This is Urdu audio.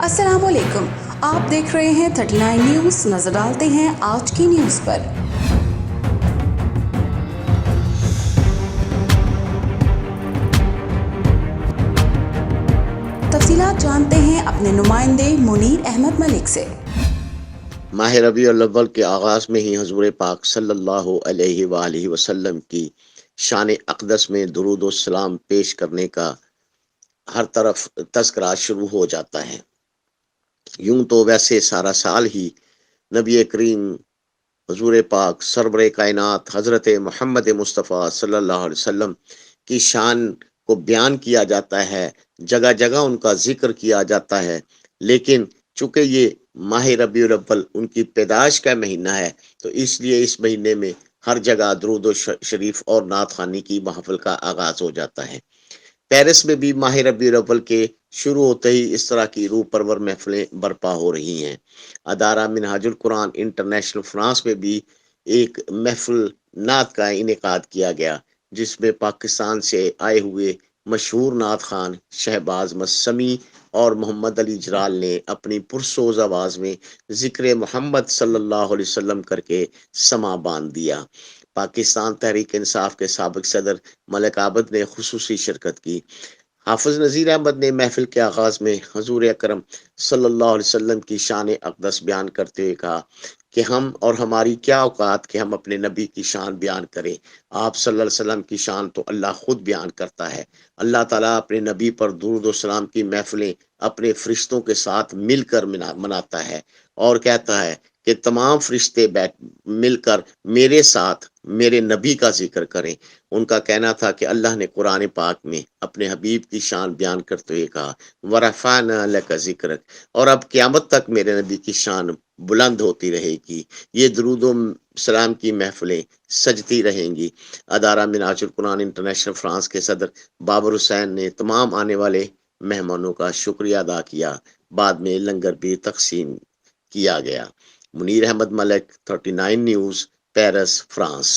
السلام علیکم، آپ دیکھ رہے ہیں 39 نیوز۔ نظر ڈالتے ہیں آج کی نیوز پر۔ تفصیلات جانتے ہیں اپنے نمائندے منیر احمد ملک سے۔ ماہ ربیع الاول کے آغاز میں ہی حضور پاک صلی اللہ علیہ وآلہ وسلم کی شان اقدس میں درود و سلام پیش کرنے کا ہر طرف تذکرہ شروع ہو جاتا ہے۔ یوں تو ویسے سارا سال ہی نبی کریم حضور پاک سرور کائنات حضرت محمد مصطفیٰ صلی اللہ علیہ وسلم کی شان کو بیان کیا جاتا ہے، جگہ جگہ ان کا ذکر کیا جاتا ہے، لیکن چونکہ یہ ماہ ربیع الاول ان کی پیدائش کا مہینہ ہے تو اس لیے اس مہینے میں ہر جگہ درود و شریف اور نعت خوانی کی محفل کا آغاز ہو جاتا ہے۔ پیرس میں بھی ماہ ربیع الاول کے شروع ہوتے ہی اس طرح کی روح پرور محفلیں برپا ہو رہی ہیں۔ ادارہ منہاج القرآن انٹرنیشنل فرانس میں بھی ایک محفل نعت کا انعقاد کیا گیا، جس میں پاکستان سے آئے ہوئے مشہور نعت خوان شہباز مسمی اور محمد علی جرال نے اپنی پرسوز آواز میں ذکر محمد صلی اللہ علیہ وسلم کر کے سماں باندھ دیا۔ پاکستان تحریک انصاف کے سابق صدر ملک عابد نے خصوصی شرکت کی۔ حافظ نذیر احمد نے محفل کے آغاز میں حضور اکرم صلی اللہ علیہ وسلم کی شان اقدس بیان کرتے ہوئے کہا کہ ہم اور ہماری کیا اوقات کہ ہم اپنے نبی کی شان بیان کریں۔ آپ صلی اللہ علیہ وسلم کی شان تو اللہ خود بیان کرتا ہے۔ اللہ تعالیٰ اپنے نبی پر درود و سلام کی محفلیں اپنے فرشتوں کے ساتھ مل کر مناتا ہے اور کہتا ہے کہ تمام فرشتے مل کر میرے ساتھ میرے نبی کا ذکر کریں۔ ان کا کہنا تھا کہ اللہ نے قرآن پاک میں اپنے حبیب کی شان بیان کرتے ہوئے کہا وَرَفَعْنَا لَكَ ذِكْرَكَ، اور اب قیامت تک میرے نبی کی شان بلند ہوتی رہے گی، یہ درود و سلام کی محفلیں سجتی رہیں گی۔ ادارہ منہاج القرآن انٹرنیشنل فرانس کے صدر بابر حسین نے تمام آنے والے مہمانوں کا شکریہ ادا کیا۔ بعد میں لنگر بھی تقسیم کیا گیا۔ منیر احمد ملک، 39 نیوز، پیرس، فرانس۔